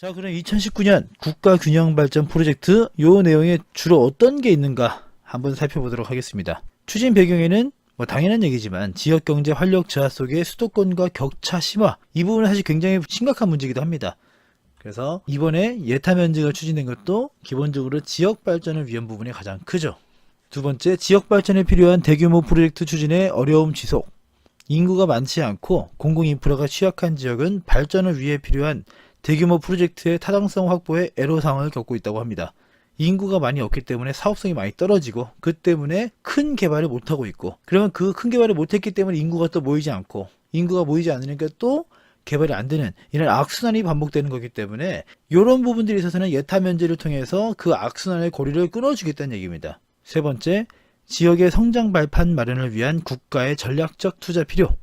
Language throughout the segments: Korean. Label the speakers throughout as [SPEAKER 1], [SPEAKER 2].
[SPEAKER 1] 자, 그럼 2019년 국가균형발전 프로젝트 요 내용에 주로 어떤 게 있는가 한번 살펴보도록 하겠습니다. 추진 배경에는 당연한 얘기지만 지역경제 활력 저하 속의 수도권과 격차 심화, 이 부분은 사실 굉장히 심각한 문제이기도 합니다. 그래서 이번에 예타면제가 추진된 것도 기본적으로 지역발전을 위한 부분이 가장 크죠. 두 번째, 지역발전에 필요한 대규모 프로젝트 추진의 어려움 지속. 인구가 많지 않고 공공인프라가 취약한 지역은 발전을 위해 필요한 대규모 프로젝트의 타당성 확보에 애로사항을 겪고 있다고 합니다. 인구가 많이 없기 때문에 사업성이 많이 떨어지고, 그 때문에 큰 개발을 못하고 있고, 그러면 그 큰 개발을 못했기 때문에 인구가 또 모이지 않고, 인구가 모이지 않으니까 또 개발이 안 되는 이런 악순환이 반복되는 거기 때문에 이런 부분들에 있어서는 예타면제를 통해서 그 악순환의 고리를 끊어주겠다는 얘기입니다. 세 번째, 지역의 성장 발판 마련을 위한 국가의 전략적 투자 필요.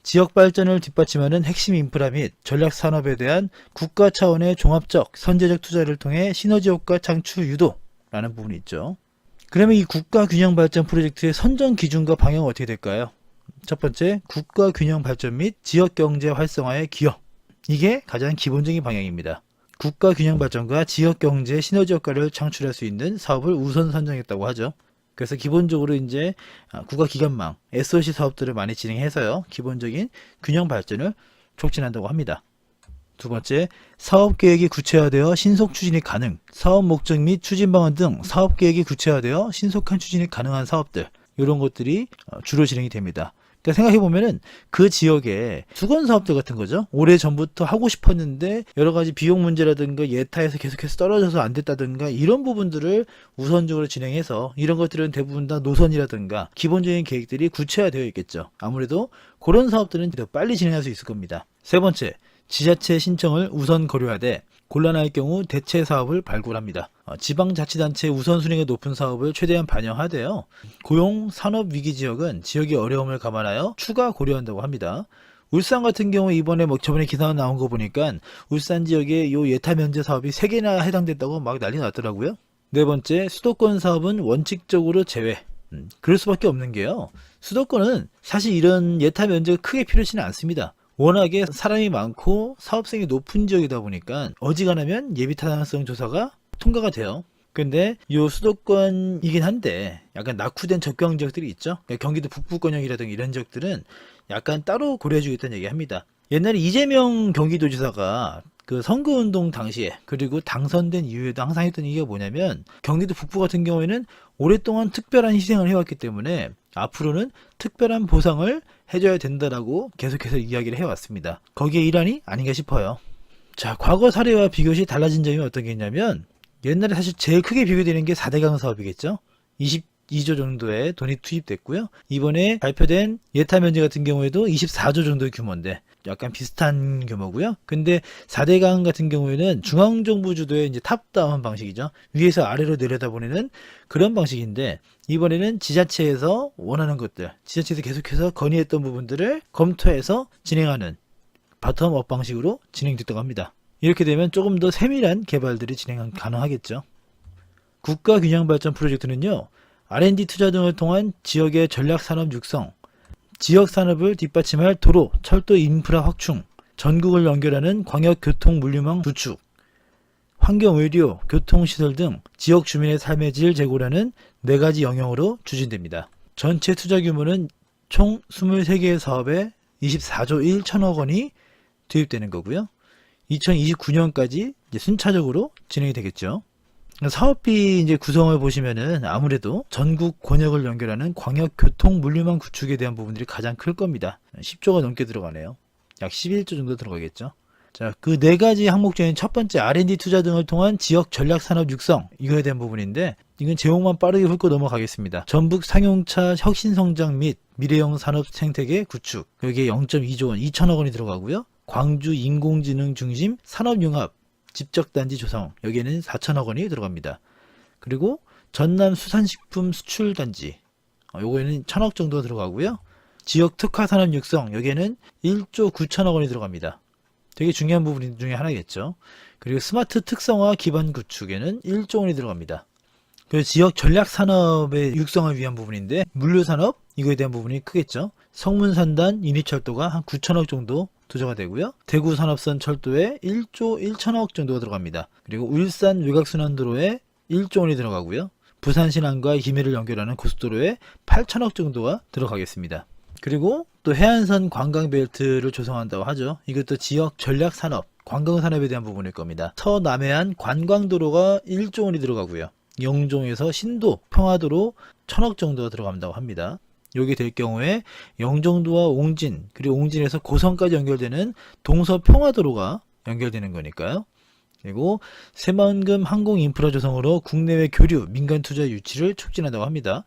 [SPEAKER 1] 지역 발전을 뒷받침하는 핵심 인프라 및 전략 산업에 대한 국가 차원의 종합적, 선제적 투자를 통해 시너지 효과 창출 유도라는 부분이 있죠. 그러면 이 국가 균형 발전 프로젝트의 선정 기준과 방향은 어떻게 될까요? 첫 번째, 국가 균형 발전 및 지역 경제 활성화의 기여. 이게 가장 기본적인 방향입니다. 국가 균형 발전과 지역 경제의 시너지 효과를 창출할 수 있는 사업을 우선 선정했다고 하죠. 그래서 기본적으로 이제 국가기관망, SOC 사업들을 많이 진행해서요, 기본적인 균형 발전을 촉진한다고 합니다. 두 번째, 사업계획이 구체화되어 신속 추진이 가능, 사업 목적 및 추진 방안 등 사업계획이 구체화되어 신속한 추진이 가능한 사업들, 이런 것들이 주로 진행이 됩니다. 그러니까 생각해보면은 그 지역에 수건 사업들 같은 거죠. 오래 전부터 하고 싶었는데 여러 가지 비용 문제라든가 예타에서 계속해서 떨어져서 안 됐다든가 이런 부분들을 우선적으로 진행해서, 이런 것들은 대부분 다 노선이라든가 기본적인 계획들이 구체화되어 있겠죠. 아무래도 그런 사업들은 더 빨리 진행할 수 있을 겁니다. 세 번째, 지자체 신청을 우선 고려하되 곤란할 경우 대체 사업을 발굴합니다. 지방자치단체의 우선순위가 높은 사업을 최대한 반영하되요, 고용, 산업 위기 지역은 지역의 어려움을 감안하여 추가 고려한다고 합니다. 울산 같은 경우 이번에 저번에 기사 나온 거 보니까 울산 지역에 요 예타 면제 사업이 3개나 해당됐다고 막 난리 났더라고요. 네 번째, 수도권 사업은 원칙적으로 제외. 그럴 수밖에 없는 게요, 수도권은 사실 이런 예타 면제가 크게 필요치는 않습니다. 워낙에 사람이 많고 사업성이 높은 지역이다 보니까 어지간하면 예비 타당성 조사가 통과가 돼요. 근데 이 수도권이긴 한데 약간 낙후된 접경 지역들이 있죠. 경기도 북부권역이라든가 이런 지역들은 약간 따로 고려해주겠다는 얘기합니다. 옛날에 이재명 경기도지사가 그 선거운동 당시에, 그리고 당선된 이후에도 항상 했던 얘기가 뭐냐면, 경기도 북부 같은 경우에는 오랫동안 특별한 희생을 해왔기 때문에 앞으로는 특별한 보상을 해줘야 된다라고 계속해서 이야기를 해왔습니다. 거기에 일환이 아닌가 싶어요. 자, 과거 사례와 비교시 달라진 점이 어떤 게 있냐면, 옛날에 사실 제일 크게 비교되는 게 4대강 사업이겠죠. 22조 정도의 돈이 투입됐고요. 이번에 발표된 예타 면제 같은 경우에도 24조 정도의 규모인데 약간 비슷한 규모고요. 근데 4대강 같은 경우에는 중앙정부 주도의 이제 탑다운 방식이죠. 위에서 아래로 내려다보내는 그런 방식인데, 이번에는 지자체에서 원하는 것들, 지자체에서 계속해서 건의했던 부분들을 검토해서 진행하는 바텀업 방식으로 진행됐다고 합니다. 이렇게 되면 조금 더 세밀한 개발들이 진행 가능하겠죠. 국가균형발전 프로젝트는요, R&D 투자 등을 통한 지역의 전략산업 육성, 지역산업을 뒷받침할 도로, 철도 인프라 확충, 전국을 연결하는 광역교통 물류망 구축, 환경의료, 교통시설 등 지역 주민의 삶의 질 제고라는 4가지 영역으로 추진됩니다. 전체 투자 규모는 총 23개의 사업에 24조 1천억 원이 투입되는 거고요. 2029년까지 순차적으로 진행이 되겠죠. 사업비 이제 구성을 보시면은 아무래도 전국 권역을 연결하는 광역교통 물류망 구축에 대한 부분들이 가장 클 겁니다. 10조가 넘게 들어가네요. 약 11조 정도 들어가겠죠. 자, 그 4가지 항목 중에 첫 번째, R&D 투자 등을 통한 지역 전략 산업 육성, 이거에 대한 부분인데, 이건 제목만 빠르게 훑고 넘어가겠습니다. 전북 상용차 혁신 성장 및 미래형 산업 생태계 구축, 여기에 0.2조 원, 2천억 원이 들어가고요. 광주 인공지능 중심 산업융합 집적단지 조성, 여기에는 4천억 원이 들어갑니다. 그리고 전남 수산식품 수출단지, 요거에는 1천억 정도 들어가고요. 지역 특화산업 육성, 여기에는 1조 9천억 원이 들어갑니다. 되게 중요한 부분 중에 하나겠죠. 그리고 스마트 특성화 기반 구축에는 1조 원이 들어갑니다. 그리고 지역 전략 산업의 육성을 위한 부분인데, 물류산업, 이거에 대한 부분이 크겠죠. 성문산단 인이철도가 한 9천억 정도 투자가 되고요. 대구 산업선 철도에 1조 1천억 정도가 들어갑니다. 그리고 울산 외곽순환도로에 1조 원이 들어가고요. 부산 신안과 김해를 연결하는 고속도로에 8천억 정도가 들어가겠습니다. 그리고 또 해안선 관광벨트를 조성한다고 하죠. 이것도 지역 전략 산업, 관광산업에 대한 부분일 겁니다. 서남해안 관광도로가 1조 원이 들어가고요. 영종에서 신도, 평화도로 1천억 정도가 들어간다고 합니다. 여기 될 경우에 영종도와 옹진, 그리고 옹진에서 고성까지 연결되는 동서평화도로가 연결되는 거니까요. 그리고 새만금 항공 인프라 조성으로 국내외 교류, 민간 투자 유치를 촉진한다고 합니다.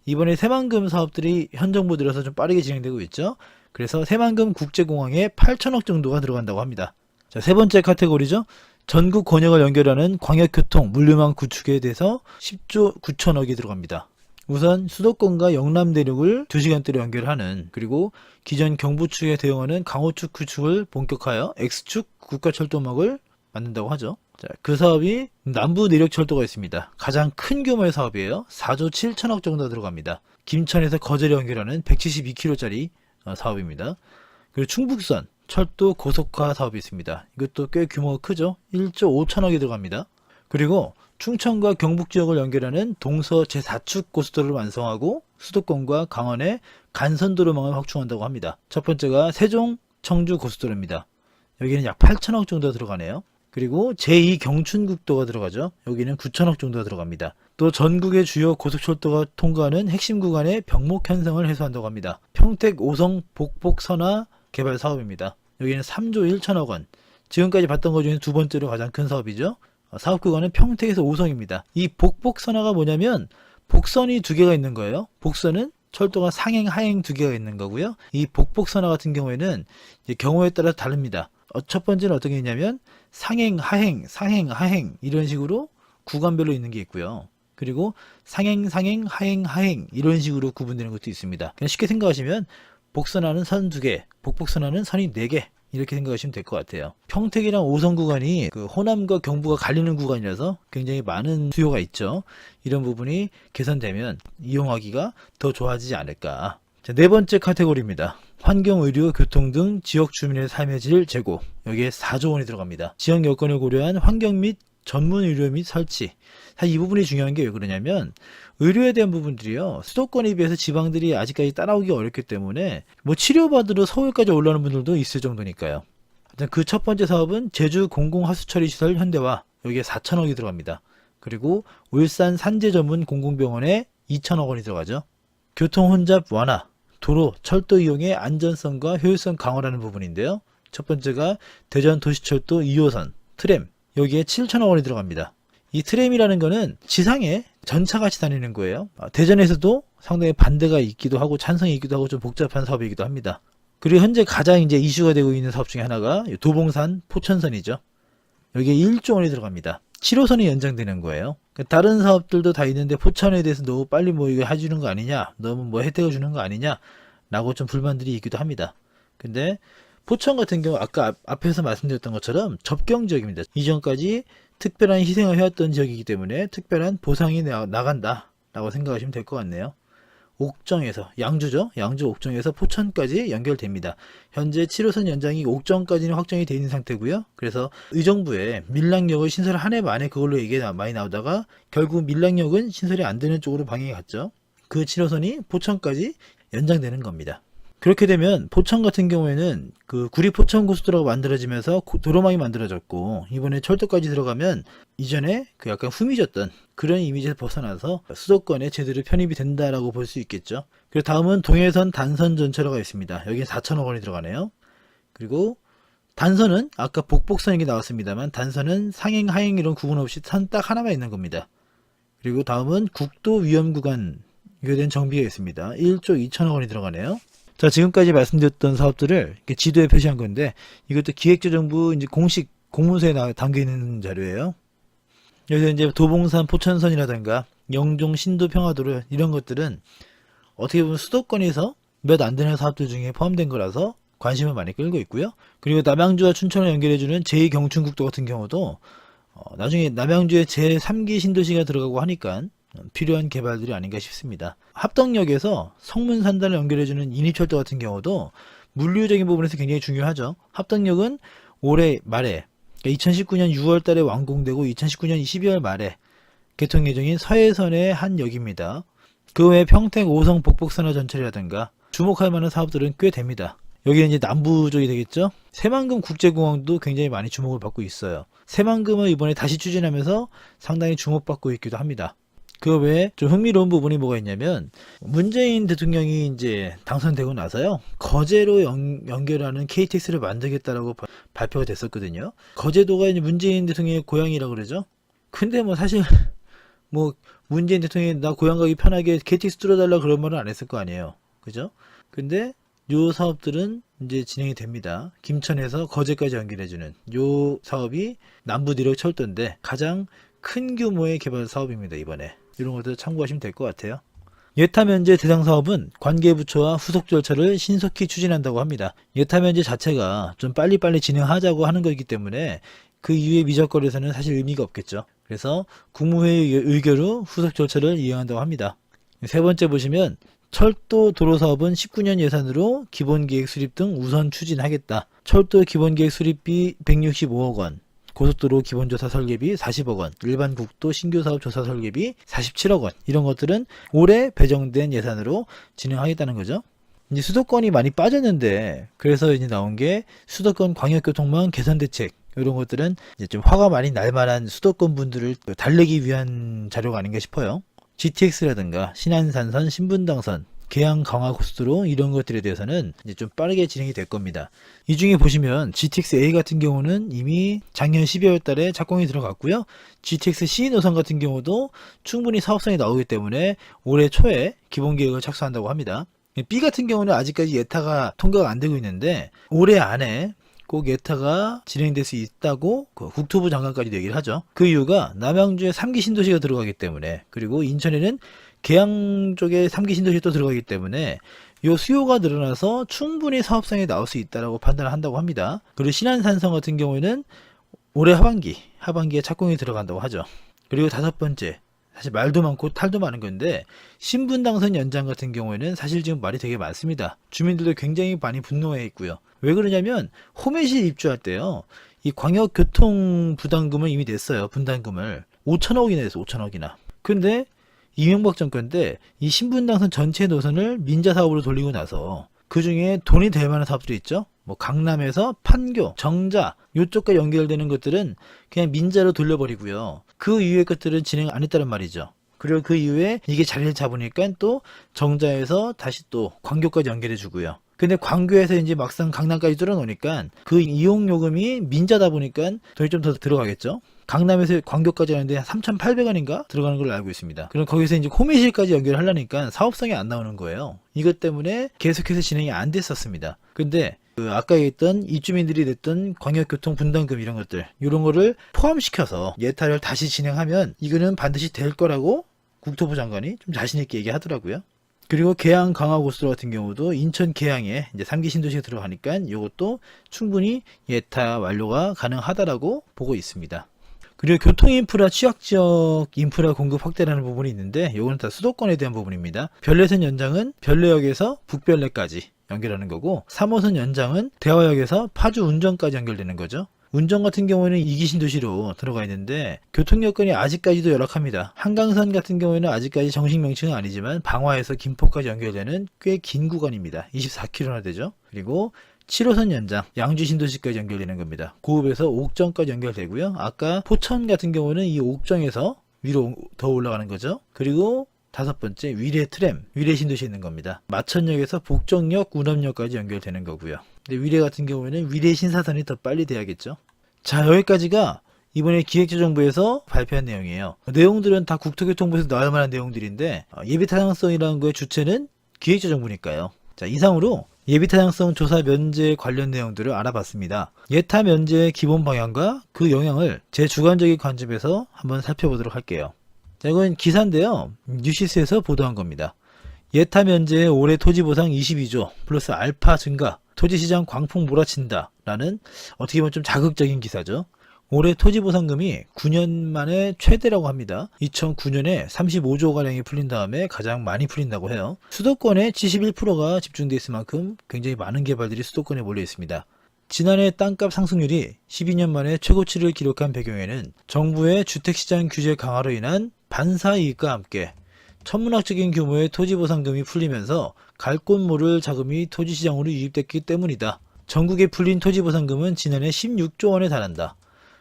[SPEAKER 1] 이번에 새만금 사업들이 현 정부 들어서 좀 빠르게 진행되고 있죠. 그래서 새만금 국제공항에 8천억 정도가 들어간다고 합니다. 자, 세 번째 카테고리죠. 전국 권역을 연결하는 광역교통, 물류망 구축에 대해서 10조 9천억이 들어갑니다. 우선 수도권과 영남 대륙을 2시간대로 연결하는, 그리고 기존 경부축에 대응하는 강호축 구축을 본격화하여 X축 국가철도망을 만든다고 하죠. 자, 그 사업이 남부 내륙철도가 있습니다. 가장 큰 규모의 사업이에요. 4조 7천억 정도 들어갑니다. 김천에서 거제를 연결하는 172km짜리 사업입니다. 그리고 충북선 철도 고속화 사업이 있습니다. 이것도 꽤 규모가 크죠. 1조 5천억이 들어갑니다. 그리고 충청과 경북 지역을 연결하는 동서 제4축 고속도로를 완성하고 수도권과 강원의 간선도로망을 확충한다고 합니다. 첫 번째가 세종 청주 고속도로입니다. 여기는 약 8천억 정도 들어가네요. 그리고 제2 경춘국도가 들어가죠. 여기는 9천억 정도가 들어갑니다. 또 전국의 주요 고속철도가 통과하는 핵심 구간의 병목 현상을 해소한다고 합니다. 평택 오성 복복선화 개발 사업입니다. 여기는 3조 1천억 원. 지금까지 봤던 것 중에 두 번째로 가장 큰 사업이죠. 사업 구간은 평택에서 오성입니다. 이 복복선화가 뭐냐면 복선이 두 개가 있는 거예요. 복선은 철도가 상행, 하행 두 개가 있는 거고요. 이 복복선화 같은 경우에는 이제 경우에 따라 다릅니다. 첫 번째는 어떤 게 있냐면 상행, 하행, 상행, 하행 이런 식으로 구간별로 있는 게 있고요. 그리고 상행, 상행, 하행, 하행 이런 식으로 구분되는 것도 있습니다. 그냥 쉽게 생각하시면 복선화는 선 2개, 복복선화는 선이 4개 이렇게 생각하시면 될 것 같아요. 평택이랑 오성 구간이 그 호남과 경부가 갈리는 구간이라서 굉장히 많은 수요가 있죠. 이런 부분이 개선되면 이용하기가 더 좋아지지 않을까. 자, 네 번째 카테고리입니다. 환경, 의료, 교통 등 지역 주민의 삶의 질 제고. 여기에 4조 원이 들어갑니다. 지역 여건을 고려한 환경 및 전문 의료 및 설치. 사실 이 부분이 중요한 게 왜 그러냐면 의료에 대한 부분들이요. 수도권에 비해서 지방들이 아직까지 따라오기 어렵기 때문에 뭐 치료받으러 서울까지 올라오는 분들도 있을 정도니까요. 그 첫 번째 사업은 제주 공공하수처리시설 현대화. 여기에 4천억이 들어갑니다. 그리고 울산 산재 전문 공공병원에 2천억 원이 들어가죠. 교통 혼잡 완화. 도로, 철도 이용의 안전성과 효율성 강화라는 부분인데요. 첫 번째가 대전 도시철도 2호선, 트램. 여기에 7천억 원이 들어갑니다. 이 트램이라는 거는 지상에 전차같이 다니는 거예요. 대전에서도 상당히 반대가 있기도 하고 찬성이 있기도 하고 좀 복잡한 사업이기도 합니다. 그리고 현재 가장 이제 이슈가 되고 있는 사업 중에 하나가 도봉산 포천선이죠. 여기에 1조 원이 들어갑니다. 7호선이 연장되는 거예요. 다른 사업들도 다 있는데 포천에 대해서 너무 빨리 뭐 이거 해주는 거 아니냐, 너무 뭐 혜택을 주는 거 아니냐 라고 좀 불만들이 있기도 합니다. 근데 포천 같은 경우 아까 앞에서 말씀드렸던 것처럼 접경 지역입니다. 이전까지 특별한 희생을 해왔던 지역이기 때문에 특별한 보상이 나간다 라고 생각하시면 될 것 같네요. 옥정에서 양주죠. 양주 옥정에서 포천까지 연결됩니다. 현재 7호선 연장이 옥정까지는 확정이 되어 있는 상태고요. 그래서 의정부에 밀락역을 신설 한 해 만에 그걸로 얘기가 많이 나오다가 결국 밀락역은 신설이 안 되는 쪽으로 방향이 갔죠. 그 7호선이 포천까지 연장되는 겁니다. 그렇게 되면 포천 같은 경우에는 그 구리 포천 고속도로가 만들어지면서 도로망이 만들어졌고 이번에 철도까지 들어가면 이전에 그 약간 후미졌던 그런 이미지에서 벗어나서 수도권에 제대로 편입이 된다라고 볼 수 있겠죠. 그리고 다음은 동해선 단선 전철로가 있습니다. 여기는 4천억 원이 들어가네요. 그리고 단선은 아까 복복선 이 나왔습니다만 단선은 상행, 하행 이런 구분 없이 선 딱 하나만 있는 겁니다. 그리고 다음은 국도 위험 구간 이거에 대한 정비가 있습니다. 1조 2천억 원이 들어가네요. 자, 지금까지 말씀드렸던 사업들을 이렇게 지도에 표시한 건데 이것도 기획재정부 이제 공식 공문서에 담겨 있는 자료예요. 그래서 이제 도봉산 포천선이라든가 영종 신도 평화도로 이런 것들은 어떻게 보면 수도권에서 몇 안 되는 사업들 중에 포함된 거라서 관심을 많이 끌고 있고요. 그리고 남양주와 춘천을 연결해주는 제2경춘국도 같은 경우도 나중에 남양주에 제3기 신도시가 들어가고 하니까 필요한 개발들이 아닌가 싶습니다. 합덕역에서 성문산단을 연결해주는 인입철도 같은 경우도 물류적인 부분에서 굉장히 중요하죠. 합덕역은 올해 말에 2019년 6월 달에 완공되고 2019년 12월 말에 개통 예정인 서해선의 한 역입니다. 그 외에 평택 5성 복복선화 전철이라든가 주목할 만한 사업들은 꽤 됩니다. 여기는 이제 남부 쪽이 되겠죠. 새만금 국제공항도 굉장히 많이 주목을 받고 있어요. 새만금을 이번에 다시 추진하면서 상당히 주목받고 있기도 합니다. 그 외에 좀 흥미로운 부분이 뭐가 있냐면 문재인 대통령이 이제 당선되고 나서요, 거제로 연결하는 KTX를 만들겠다라고 발표가 됐었거든요. 거제도가 이제 문재인 대통령의 고향이라고 그러죠. 근데 뭐 사실 뭐 문재인 대통령이 나 고향 가기 편하게 KTX 뚫어달라 그런 말은 안 했을 거 아니에요. 그죠? 근데 요 사업들은 이제 진행이 됩니다. 김천에서 거제까지 연결해주는 요 사업이 남부내륙철도인데 가장 큰 규모의 개발 사업입니다. 이번에 이런 것들 참고하시면 될 것 같아요. 예타면제 대상 사업은 관계부처와 후속 절차를 신속히 추진한다고 합니다. 예타면제 자체가 좀 빨리빨리 진행하자고 하는 거기 때문에 그 이후의 미적거리에서는 사실 의미가 없겠죠. 그래서 국무회의 의결 후 후속 절차를 이행한다고 합니다. 세 번째 보시면 철도 도로 사업은 19년 예산으로 기본계획 수립 등 우선 추진하겠다. 철도 기본계획 수립비 165억 원, 고속도로 기본조사 설계비 40억 원, 일반 국도 신규 사업 조사 설계비 47억 원, 이런 것들은 올해 배정된 예산으로 진행하겠다는 거죠. 이제 수도권이 많이 빠졌는데 그래서 이제 나온 게 수도권 광역교통망 개선 대책, 이런 것들은 이제 좀 화가 많이 날 만한 수도권 분들을 달래기 위한 자료가 아닌가 싶어요. GTX라든가 신안산선, 신분당선, 계양 강화 고속도로 이런 것들에 대해서는 이제 좀 빠르게 진행이 될 겁니다. 이 중에 보시면 GTX-A 같은 경우는 이미 작년 12월 달에 착공이 들어갔고요. GTX-C 노선 같은 경우도 충분히 사업성이 나오기 때문에 올해 초에 기본계획을 착수한다고 합니다. B 같은 경우는 아직까지 예타가 통과가 안 되고 있는데 올해 안에 꼭 예타가 진행될 수 있다고 국토부 장관까지 얘기를 하죠. 그 이유가 남양주에 3기 신도시가 들어가기 때문에, 그리고 인천에는 계양 쪽에 3기 신도시가 또 들어가기 때문에 이 수요가 늘어나서 충분히 사업성이 나올 수 있다고 판단을 한다고 합니다. 그리고 신안산선 같은 경우에는 올해 하반기에 착공이 들어간다고 하죠. 그리고 다섯 번째, 사실 말도 많고 탈도 많은 건데 신분당선 연장 같은 경우에는 사실 지금 말이 되게 많습니다. 주민들도 굉장히 많이 분노해 있고요. 왜 그러냐면 호매실 입주할 때요, 이 광역교통 부담금을 이미 냈어요. 분담금을 5천억이나 냈어. 5천억이나. 근데 이명박 정권 때 이 신분당선 전체 노선을 민자 사업으로 돌리고 나서 그 중에 돈이 될 만한 사업들이 있죠. 뭐 강남에서 판교, 정자 요쪽과 연결되는 것들은 그냥 민자로 돌려버리고요. 그 이후의 것들은 진행 안 했다는 말이죠. 그리고 그 이후에 이게 자리를 잡으니까 또 정자에서 다시 또 광교까지 연결해 주고요. 근데 광교에서 이제 막상 강남까지 뚫어놓으니까 그 이용 요금이 민자다 보니까 돈이 좀 더 들어가겠죠. 강남에서 광교까지 하는데 3,800원인가 들어가는 걸로 알고 있습니다. 그럼 거기서 이제 호미실까지 연결하려니까 사업성이 안 나오는 거예요. 이것 때문에 계속해서 진행이 안 됐었습니다. 근데 아까 얘기했던 입주민들이 냈던 광역교통 분담금 이런 것들, 이런 거를 포함시켜서 예타를 다시 진행하면 이거는 반드시 될 거라고 국토부 장관이 좀 자신있게 얘기하더라고요. 그리고 계양 강화고속도로 같은 경우도 인천 계양에 이제 3기 신도시가 들어가니까 이것도 충분히 예타 완료가 가능하다라고 보고 있습니다. 그리고 교통인프라 취약지역 인프라 공급 확대라는 부분이 있는데 이거는 다 수도권에 대한 부분입니다. 별내선 연장은 별내역에서 북별내까지 연결하는 거고, 3호선 연장은 대화역에서 파주 운정까지 연결되는 거죠. 운정 같은 경우에는 2기 신도시로 들어가 있는데 교통 여건이 아직까지도 열악합니다. 한강선 같은 경우에는 아직까지 정식 명칭은 아니지만 방화에서 김포까지 연결되는 꽤 긴 구간입니다. 24km나 되죠. 그리고 7호선 연장 양주 신도시까지 연결되는 겁니다. 고읍에서 옥정까지 연결되고요. 아까 포천 같은 경우는 이 옥정에서 위로 더 올라가는 거죠. 그리고 다섯 번째 위례 트램, 위례 신도시에 있는 겁니다. 마천역에서 복정역, 운암역까지 연결되는 거고요. 근데 위례 같은 경우에는 위례 신사선이 더 빨리 돼야겠죠. 자, 여기까지가 이번에 기획재정부에서 발표한 내용이에요. 내용들은 다 국토교통부에서 나올 만한 내용들인데 예비타당성이라는 거의 주체는 기획재정부니까요. 자, 이상으로 예비타당성 조사 면제 관련 내용들을 알아봤습니다. 예타 면제의 기본 방향과 그 영향을 제 주관적인 관점에서 한번 살펴보도록 할게요. 자, 이건 기사인데요. 뉴시스에서 보도한 겁니다. 예타 면제의 올해 토지보상 22조 플러스 알파 증가, 토지시장 광풍 몰아친다 라는 어떻게 보면 좀 자극적인 기사죠. 올해 토지보상금이 9년 만에 최대라고 합니다. 2009년에 35조가량이 풀린 다음에 가장 많이 풀린다고 해요. 수도권에 71%가 집중되어 있을 만큼 굉장히 많은 개발들이 수도권에 몰려 있습니다. 지난해 땅값 상승률이 12년 만에 최고치를 기록한 배경에는 정부의 주택시장 규제 강화로 인한 반사이익과 함께 천문학적인 규모의 토지보상금이 풀리면서 갈 곳 모를 자금이 토지시장으로 유입됐기 때문이다. 전국에 풀린 토지보상금은 지난해 16조 원에 달한다.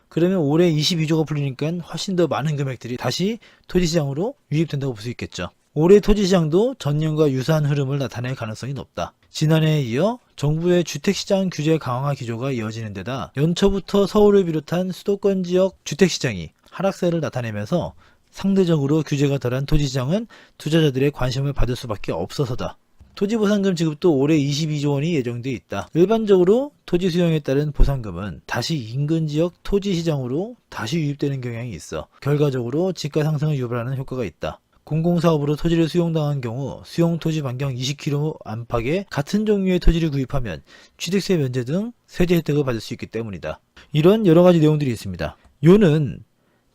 [SPEAKER 1] 그러면 올해 22조가 풀리니까 훨씬 더 많은 금액들이 다시 토지시장으로 유입된다고 볼 수 있겠죠. 올해 토지시장도 전년과 유사한 흐름을 나타낼 가능성이 높다. 지난해에 이어 정부의 주택시장 규제 강화 기조가 이어지는 데다 연초부터 서울을 비롯한 수도권 지역 주택시장이 하락세를 나타내면서 상대적으로 규제가 덜한 토지시장은 투자자들의 관심을 받을 수밖에 없어서다. 토지보상금 지급도 올해 22조 원이 예정돼 있다. 일반적으로 토지 수용에 따른 보상금은 다시 인근 지역 토지시장으로 다시 유입되는 경향이 있어 결과적으로 집가 상승을 유발하는 효과가 있다. 공공사업으로 토지를 수용당한 경우 수용 토지 반경 20km 안팎의 같은 종류의 토지를 구입하면 취득세 면제 등 세제 혜택을 받을 수 있기 때문이다. 이런 여러가지 내용들이 있습니다. 요는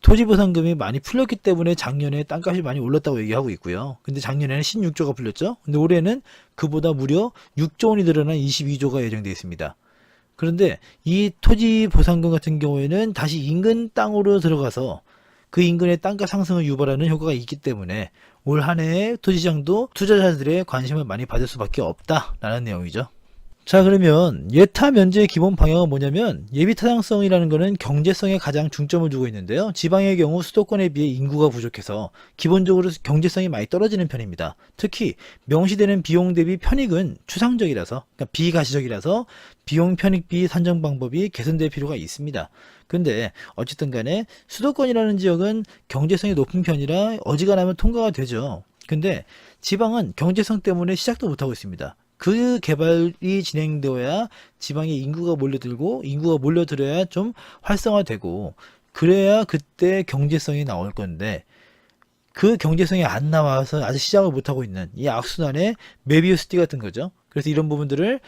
[SPEAKER 1] 토지보상금이 많이 풀렸기 때문에 작년에 땅값이 많이 올랐다고 얘기하고 있고요. 근데 작년에는 16조가 풀렸죠. 근데 올해는 그보다 무려 6조 원이 늘어난 22조가 예정되어 있습니다. 그런데 이 토지보상금 같은 경우에는 다시 인근 땅으로 들어가서 그 인근의 땅값 상승을 유발하는 효과가 있기 때문에 올 한 해의 토지시장도 투자자들의 관심을 많이 받을 수밖에 없다라는 내용이죠. 자, 그러면 예타 면제의 기본 방향은 뭐냐면 예비 타당성이라는 것은 경제성에 가장 중점을 두고 있는데요. 지방의 경우 수도권에 비해 인구가 부족해서 기본적으로 경제성이 많이 떨어지는 편입니다. 특히 명시되는 비용 대비 편익은 추상적이라서, 그러니까 비가시적이라서 비용 편익비 산정 방법이 개선될 필요가 있습니다. 근데 어쨌든 간에 수도권이라는 지역은 경제성이 높은 편이라 어지간하면 통과가 되죠. 근데 지방은 경제성 때문에 시작도 못하고 있습니다. 그 개발이 진행되어야 지방에 인구가 몰려들고 인구가 몰려들어야 좀 활성화되고 그래야 그때 경제성이 나올 건데 그 경제성이 안 나와서 아직 시작을 못하고 있는 이 악순환의 메비우스띠 같은 거죠. 그래서 이런 부분들을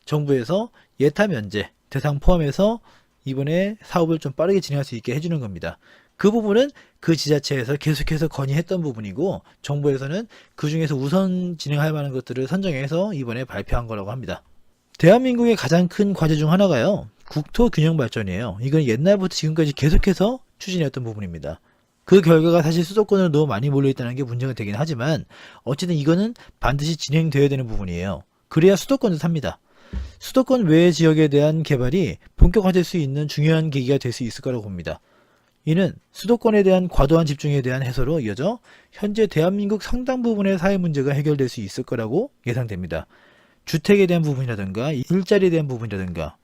[SPEAKER 1] 정부에서 예타 면제 대상 포함해서 이번에 사업을 좀 빠르게 진행할 수 있게 해주는 겁니다. 그 부분은 그 지자체에서 계속해서 건의했던 부분이고 정부에서는 그 중에서 우선 진행할 만한 것들을 선정해서 이번에 발표한 거라고 합니다. 대한민국의 가장 큰 과제 중 하나가요. 국토 균형 발전이에요. 이건 옛날부터 지금까지 계속해서 추진해왔던 부분입니다. 그 결과가 사실 수도권으로 너무 많이 몰려있다는 게 문제가 되긴 하지만 어쨌든 이거는 반드시 진행되어야 되는 부분이에요. 그래야 수도권도 삽니다. 수도권 외의 지역에 대한 개발이 본격화될 수 있는 중요한 계기가 될 수 있을 거라고 봅니다. 이는 수도권에 대한 과도한 집중에 대한 해소로 이어져 현재 대한민국 상당 부분의 사회 문제가 해결될 수 있을 거라고 예상됩니다. 주택에 대한 부분이라든가 일자리에 대한 부분이라든가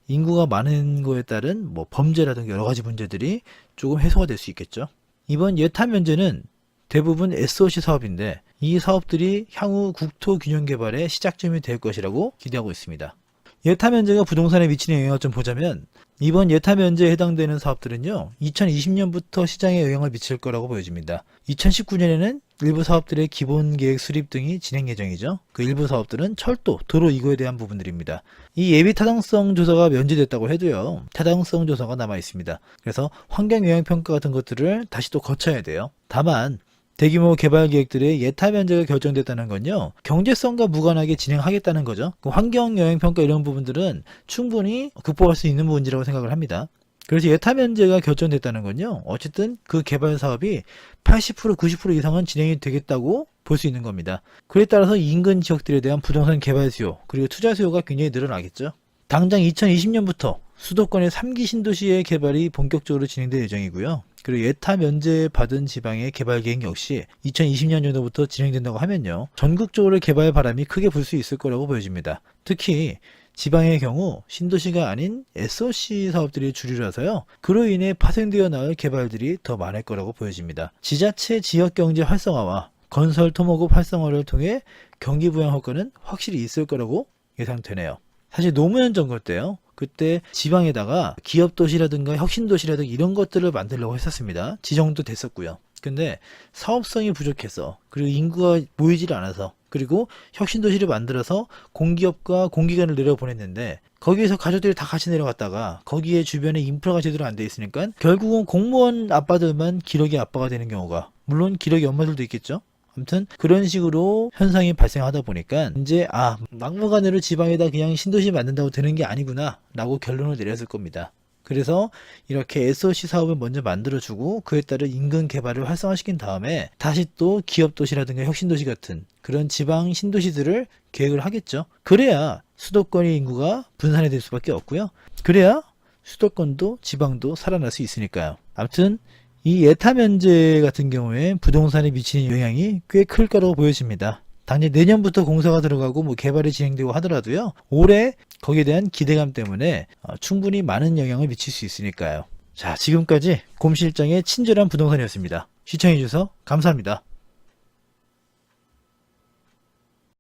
[SPEAKER 1] 인구가 많은 거에 따른 범죄라든가 여러 가지 문제들이 조금 해소가 될 수 있겠죠. 이번 예타 면제는 대부분 SOC 사업인데 이 사업들이 향후 국토 균형 개발의 시작점이 될 것이라고 기대하고 있습니다. 예타 면제가 부동산에 미치는 영향을 좀 보자면 이번 예타 면제에 해당되는 사업들은요 2020년부터 시장에 영향을 미칠 거라고 보여집니다. 2019년에는 일부 사업들의 기본계획 수립 등이 진행 예정이죠. 그 일부 사업들은 철도, 도로 이거에 대한 부분들입니다. 이 예비 타당성 조사가 면제됐다고 해도요 타당성 조사가 남아 있습니다. 그래서 환경영향평가 같은 것들을 다시 또 거쳐야 돼요. 다만 대규모 개발 계획들의 예타 면제가 결정됐다는 건요 경제성과 무관하게 진행하겠다는 거죠. 그 환경 영향 평가 이런 부분들은 충분히 극복할 수 있는 문제라고 생각을 합니다. 그래서 예타 면제가 결정됐다는 건요 어쨌든 그 개발 사업이 80% 90% 이상은 진행이 되겠다고 볼 수 있는 겁니다. 그에 따라서 인근 지역들에 대한 부동산 개발 수요 그리고 투자 수요가 굉장히 늘어나겠죠. 당장 2020년부터 수도권의 3기 신도시의 개발이 본격적으로 진행될 예정이고요. 그리고 예타 면제 받은 지방의 개발 계획 역시 2020년 정도부터 진행된다고 하면요. 전국적으로 개발 바람이 크게 불 수 있을 거라고 보여집니다. 특히 지방의 경우 신도시가 아닌 SOC 사업들이 주류라서요. 그로 인해 파생되어 나올 개발들이 더 많을 거라고 보여집니다. 지자체 지역경제 활성화와 건설 토목업 활성화를 통해 경기 부양 효과는 확실히 있을 거라고 예상되네요. 사실 노무현 정권 때요. 그때 지방에다가 기업도시라든가 혁신도시라든가 이런 것들을 만들려고 했었습니다. 지정도 됐었고요. 근데 사업성이 부족해서, 그리고 인구가 모이질 않아서, 그리고 혁신도시를 만들어서 공기업과 공기관을 내려보냈는데 거기에서 가족들이 다 같이 내려갔다가 거기에 주변에 인프라가 제대로 안 돼 있으니까 결국은 공무원 아빠들만 기러기 아빠가 되는 경우가, 물론 기러기 엄마들도 있겠죠. 아무튼 그런 식으로 현상이 발생하다 보니까 이제 막무가내로 지방에다 그냥 신도시 만든다고 되는 게 아니구나 라고 결론을 내렸을 겁니다. 그래서 이렇게 SOC 사업을 먼저 만들어주고 그에 따른 인근 개발을 활성화시킨 다음에 다시 또 기업도시라든가 혁신도시 같은 그런 지방 신도시들을 계획을 하겠죠. 그래야 수도권의 인구가 분산이 될 수밖에 없고요. 그래야 수도권도 지방도 살아날 수 있으니까요. 아무튼 이 예타 면제 같은 경우에 부동산에 미치는 영향이 꽤 클 거라고 보여집니다. 당장 내년부터 공사가 들어가고 개발이 진행되고 하더라도요, 올해 거기에 대한 기대감 때문에 충분히 많은 영향을 미칠 수 있으니까요. 자, 지금까지 곰 실장의 친절한 부동산이었습니다. 시청해주셔서 감사합니다.